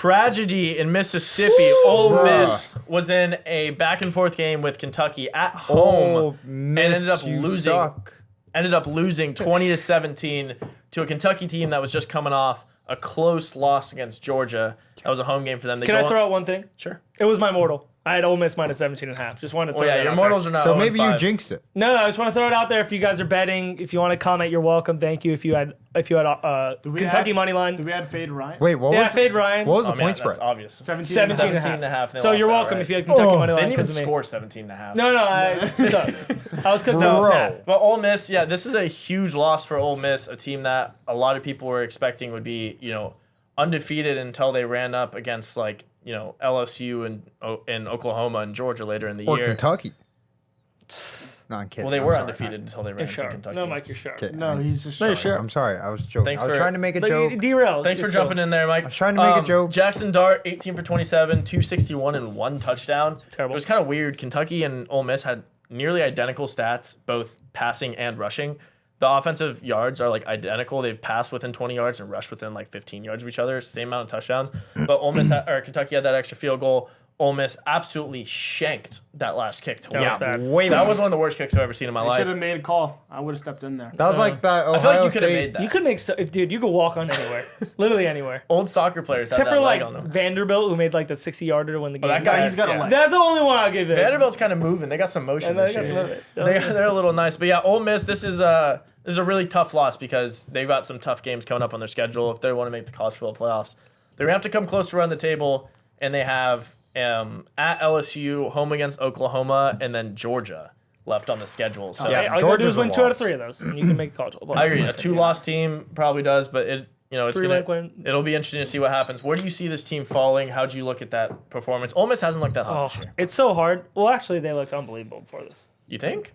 tragedy in Mississippi. Ole Miss was in a back-and-forth game with Kentucky at home and ended up losing 20-17 to a Kentucky team that was just coming off a close loss against Georgia. That was a home game for them. Can I throw out one thing? Sure. It was my mortal. I had Ole Miss minus 17.5. Just wanted to throw that out your mortals there. are not So maybe 0-5. you jinxed it. No, I just want to throw it out there. If you guys are betting, if you want to comment, you're welcome. Thank you. If you had Kentucky money line. Do we add Fade Ryan? Wait, what was Fade Ryan. What was the Oh, point man, that's spread? obvious. 17.5. They So lost you're that, welcome right? if you had Kentucky money They line didn't even because of me. score 17.5. No, I was cooked on the snap. But Ole Miss, yeah, this is a huge loss for Ole Miss, a team that a lot of people were expecting would be, undefeated until they ran up against LSU and Oklahoma and Georgia later in the Or year. Kentucky. No, I'm kidding. Well, they I'm were sorry. undefeated until they ran You're into sharp. Kentucky. No, Mike, you're sharp. Okay, No, he's just No, you're showing. sure. I'm sorry. I was joking. Thanks I was for- trying to make a Like, joke. derailed. Thanks for Let's jumping go. in there, Mike. I was trying to make a joke. Jackson Dart, 18 for 27, 261 and 1 touchdown. Terrible. It was kind of weird. Kentucky and Ole Miss had nearly identical stats, both passing and rushing. The offensive yards are identical. They've passed within 20 yards and rushed within 15 yards of each other. Same amount of touchdowns. But Kentucky had that extra field goal. Ole Miss absolutely shanked that last kick to That win. was bad. That was one of the worst kicks I've ever seen in my I life. should have made a call. I would have stepped in there. That was like that Ohio I feel like you could have State. made that. You could make dude. You could walk on anywhere, literally anywhere, Old soccer players except have for that leg on them. Vanderbilt, who made the 60-yarder to win the game. that guy, he's got a leg. That's the only one I'll give it. Vanderbilt's kind of moving. They got some motion And they this got some year. of it. They're a little nice. But yeah, Ole Miss, this is a really tough loss because they've got some tough games coming up on their schedule if they want to make the college football playoffs. They're going to have to come close to run the table, and they have at LSU, home against Oklahoma, and then Georgia left on the schedule. So Yeah, All you gotta do Georgia's is win a 2 out of loss. 3 of those, and you can make college football. I agree. A two-loss team probably does, but it's Three-leg win. it'll be interesting to see what happens. Where do you see this team falling? How do you look at that performance? Ole Miss hasn't looked that hot this Oh, year. it's so hard. Well, actually, they looked unbelievable before this. You think?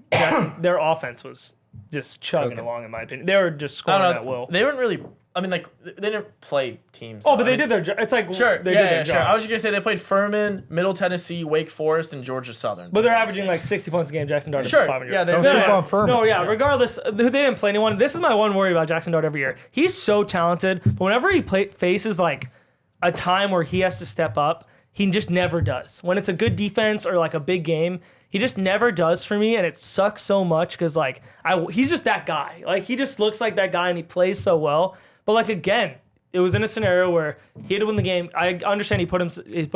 Their offense was just chugging Okay. along, in my opinion. They were just I scoring don't at know. will. They weren't really. I mean, they didn't play teams. Oh, though. but I they mean, did their job. It's like Sure, they did their sure. job. I was just gonna say they played Furman, Middle Tennessee, Wake Forest, and Georgia Southern. But they're averaging 60 points a game. Jackson Dart Sure, for 500 yeah, yards. they- Don't No, sleep no, on Furman. No, yeah. Regardless, they didn't play anyone. This is my one worry about Jackson Dart every year. He's so talented, but whenever he faces a time where he has to step up, he just never does. When it's a good defense or a big game, he just never does for me, and it sucks so much because he's just that guy. He just looks like that guy, and he plays so well. But again, it was in a scenario where he had to win the game. I understand he put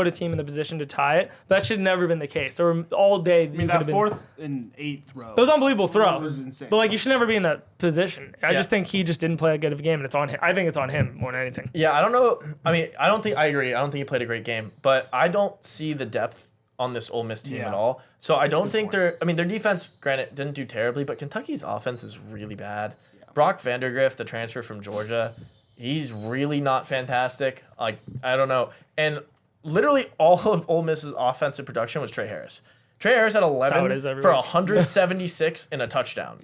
a team in the position to tie it, but that should have never been the case. There were all day. I mean, that 4th and 8th row. It was an unbelievable throw. It was insane. But you should never be in that position. I Yeah. just think he just didn't play that good of a game, and it's on him. I think it's on him more than anything. Yeah, I don't know. I mean, I agree. I don't think he played a great game, but I don't see the depth on this Ole Miss team Yeah. at all. So I don't good think point. their defense, granted, didn't do terribly, but Kentucky's offense is really bad. Brock Vandergrift, the transfer from Georgia, he's really not fantastic. I don't know. And literally all of Ole Miss's offensive production was Trey Harris. Trey Harris had how it 11 is for everywhere. 176 and a touchdown.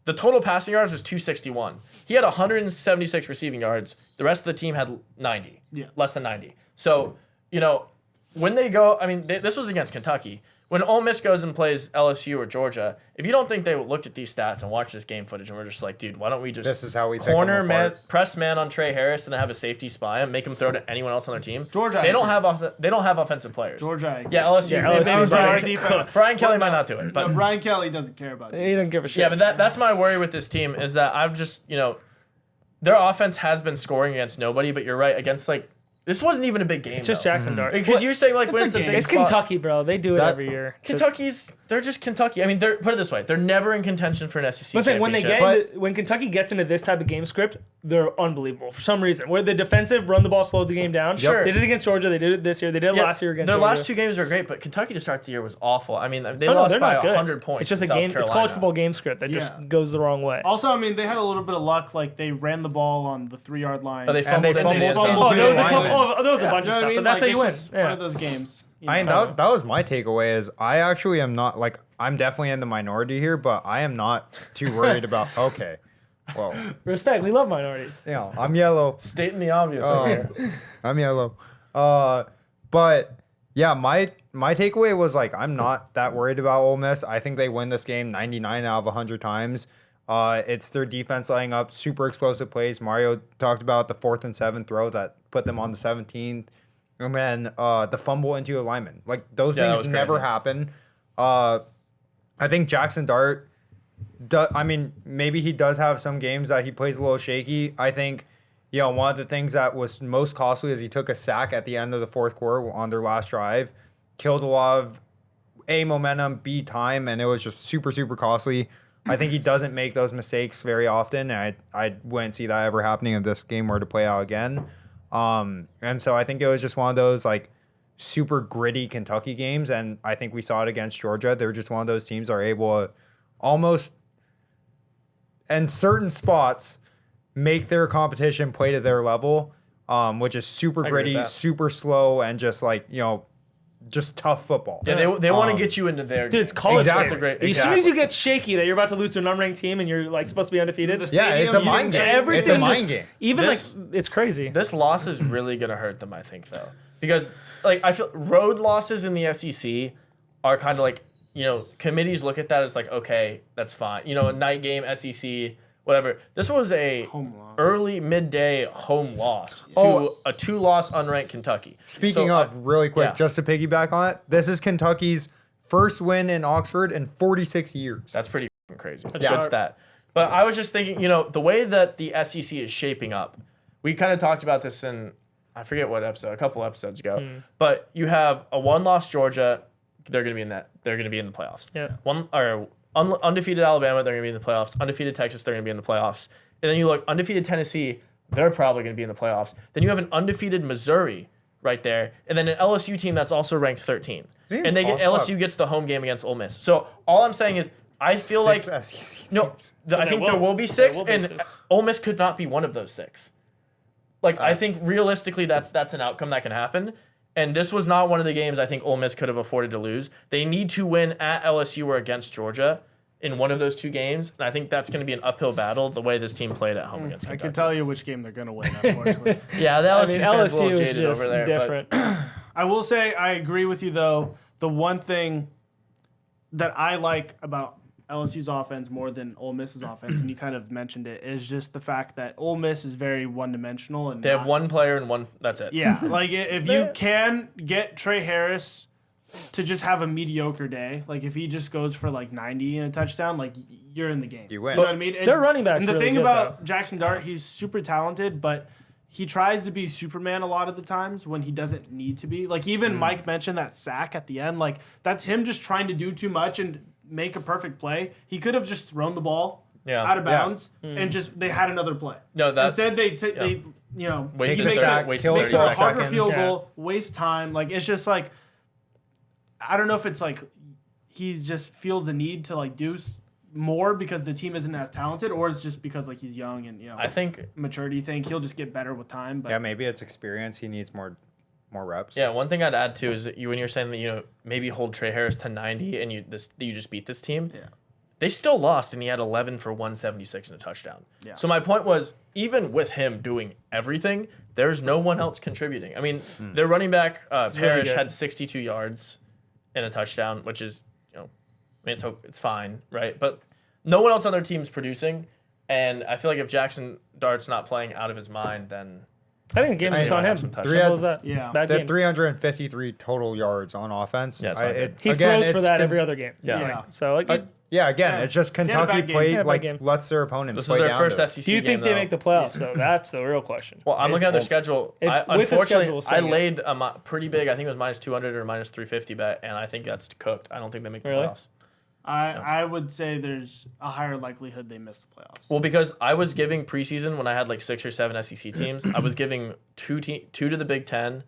The total passing yards was 261. He had 176 receiving yards. The rest of the team had 90. Yeah. Less than 90. So, when they go, this was against Kentucky. When Ole Miss goes and plays LSU or Georgia, if you don't think they looked at these stats and watched this game footage and we're just like, dude, why don't we just This is how we pick corner them man, apart. press man on Trey Harris and then have a safety spy him, make him throw to anyone else on their team? Georgia, they I don't agree. have offensive players. Georgia. Yeah, LSU. Yeah, they- LSU. they- Maybe Brian- our defense. Brian Kelly Well, might no, not do it, but no, Brian Kelly doesn't care about He it. doesn't give a shit. yeah, but that's my worry with this team is that I've just their offense has been scoring against nobody, but you're right against this wasn't even a big game. It's just though. Jackson Dart. Because you're saying when a it's a game. big It's spot- Kentucky, bro. They do it That- every year. They're just Kentucky. I mean, put it this way: they're never in contention for an SEC I'm saying when championship. when Kentucky gets into this type of game script, they're unbelievable for some reason. Where the defensive run the ball, slow the game down. Sure. They did it against Georgia. They did it this year. They did it Yeah, last year against their Georgia. last two games were great, but Kentucky to start the year was awful. I mean, they No, lost they're by not good. 100 points. It's just to a South game. It's Carolina. college football game script that just Yeah. goes the wrong way. Also, I mean, they had a little bit of luck. They ran the ball on the 3-yard line. Oh, they fumbled they into the end fumbled zone. Oh, there was a Line couple. was- Oh, there was a bunch You of know what stuff, I mean? but that's how you win. It's just one of those games. That was my takeaway is I actually am not I'm definitely in the minority here, but I am not too worried about well, Respect. We love minorities. I'm yellow. Stating the obvious. over here. I'm yellow. But yeah, my takeaway was I'm not that worried about Ole Miss. I think they win this game 99 out of 100 times. It's their defense laying up super explosive plays. Mario talked about the 4th and 7th throw that put them on the 17th and then the fumble into a lineman. Like those Yeah, that things was never crazy. happen. I think Jackson Dart. I mean, maybe he does have some games that he plays a little shaky. I think, one of the things that was most costly is he took a sack at the end of the fourth quarter on their last drive, killed a lot of A, momentum, B, time, and it was just super, super costly. I think he doesn't make those mistakes very often. And I wouldn't see that ever happening if this game were to play out again. And so I think it was just one of those like super gritty Kentucky games, and I think we saw it against Georgia. They're just one of those teams that are able to almost, in certain spots, make their competition play to their level, which is super I agree with gritty, that. super slow, and just like, just tough football. Yeah, they want to get you into their Dude, it's game. college Exactly. kids. That's a great- As soon as you exactly. get shaky that you're about to lose to an unranked team and you're like supposed to be undefeated. Yeah, it's a mind game. It's a Everything's mind just- game. Even This- like it's crazy. This loss is really gonna hurt them, I think, though, because like I feel road losses in the SEC are kind of like committees look at that as like, okay, that's fine. A night game, SEC, whatever. This was a Home loss. early midday home loss to Oh. a 2-loss unranked Kentucky. Speaking So, of, really quick, yeah. just to piggyback on it, this is Kentucky's first win in Oxford in 46 years. that's pretty fucking crazy. Yeah. Good stat. But I was just thinking, the way that the SEC is shaping up, we kind of talked about this in, I forget what episode, a couple episodes ago. But you have a 1-loss Georgia, they're going to be in that. They're going to be in the playoffs. Yeah. Undefeated Alabama, they're going to be in the playoffs. Undefeated Texas, they're going to be in the playoffs. And then you look undefeated Tennessee, they're probably going to be in the playoffs. Then you have an undefeated Missouri right there, and then an LSU team that's also ranked 13. it And LSU gets the home game against Ole Miss. So all I'm saying is I feel like Six SEC no, teams. I there think there will. will be There 6, will be and 6. Ole Miss could not be one of those 6. Like I think realistically, that's an outcome that can happen. And this was not one of the games I think Ole Miss could have afforded to lose. They need to win at LSU or against Georgia in one of those 2 games, and I think that's going to be an uphill battle the way this team played at home against I Kentucky. can tell you which game they're gonna win. Unfortunately, Yeah, the LSU fans a LSU little is jaded just over there. different. I will say I agree with you though. The one thing that I like about LSU's offense more than Ole Miss's offense, and you kind of mentioned it, is just the fact that Ole Miss is very one-dimensional and They have not- one player and one. That's it. Yeah, like if you can get Trey Harris to just have a mediocre day, like if he just goes for like 90 and a touchdown, like you're in the game. You win. You know what I mean? And, Their running back's And the really thing good, about Jackson Dart, he's super talented, but he tries to be Superman a lot of the times when he doesn't need to be. Like even Mike mentioned that sack at the end, like that's him just trying to do too much and make a perfect play. He could have just thrown the ball Yeah. out of Yeah. bounds and just they had another play. No, that's Instead they wasted he the makes sack, it wasted kill makes 30 it a clock harder seconds. field Yeah. goal, waste time. Like it's just like I don't know if it's like he just feels the need to like do more because the team isn't as talented, or it's just because like he's young and I think maturity thing. He'll just get better with time. But Yeah, maybe it's experience. He needs more reps. Yeah, one thing I'd add too is that when you're saying that maybe hold Trey Harris to 90 and you just beat this team. Yeah. They still lost, and he had 11 for 176 and a touchdown. Yeah. So my point was, even with him doing everything, there's no one else contributing. I mean, their running back really Parrish good. had 62 yards and a touchdown, which is I mean it's fine, right? But no one else on their team's producing, and I feel like if Jackson Dart's not playing out of his mind, then I think the game's just on him. Some touch. Simple as that. Yeah. Bad They had game. 353 total yards on offense. Yeah, it's not good. He again, throws for it's that Ken- every other game. Yeah. So like, Yeah, again, Yeah. it's just He had a Kentucky bad game. played He had a bad like game. lets their opponents This is play their down first to it. SEC do you game, think they though. make the playoffs though? That's the real question. Well, I'm looking at their Well, schedule. if- I, with the unfortunately, schedule I saying it. laid a pretty big. I think it was minus 200 or minus 350 bet, and I think that's cooked. I don't think they make the Really? playoffs. I would say there's a higher likelihood they miss the playoffs. Well, because I was giving preseason when I had like 6 or 7 SEC teams, I was giving two to the Big 10,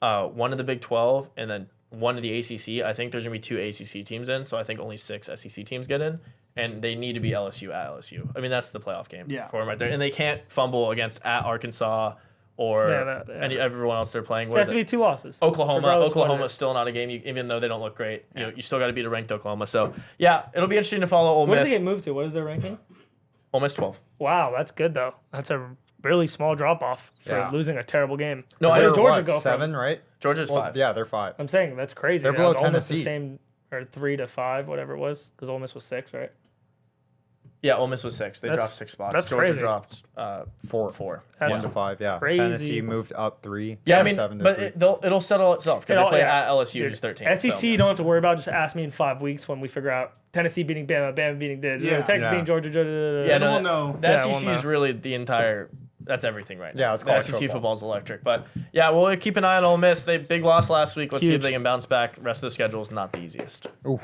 1 to the Big 12, and then 1 to the ACC. I think there's gonna be 2 ACC teams in, so I think only 6 SEC teams get in, and they need to be LSU at LSU. I mean, that's the playoff game for them right there, and they can't fumble against at Arkansas or everyone else they're playing It with. has to be 2 losses. Oklahoma. regardless of what it Oklahoma's is. still not a game, even though they don't look great. You still got to beat a ranked Oklahoma. So yeah, it'll be interesting to follow Ole What did Miss. they get moved to? What is their ranking? Ole Miss 12. Wow, that's good though. That's a really small drop off for Yeah. losing a terrible game. No, Where I did know Georgia What, go from? 7, right? Georgia's Well, 5. yeah, they're 5. I'm saying that's crazy. They're below Almost the Tennessee. same, or 3 to 5, whatever it was, because Ole Miss was 6, right? Yeah, Ole Miss was 6. They dropped 6 spots. that's Georgia crazy. dropped 4. 4. That's 1 to 5. Yeah. crazy. Tennessee moved up 3. Yeah, I mean, 7 to but 3. it'll settle itself because they play at LSU, who's 13. SEC, so. you don't have to worry about. Just ask me in 5 weeks when we figure out Tennessee beating Bama, Bama beating Texas Yeah. beating Georgia. Yeah, Then no, we'll know. The Yeah, SEC we'll is know. really the entire. That's everything right now. Yeah, it's the college SEC football. football's electric. But yeah, we'll keep an eye on Ole Miss. They big loss last week. Let's see if Huge. they can bounce back. Rest of the schedule is not the easiest. Oof.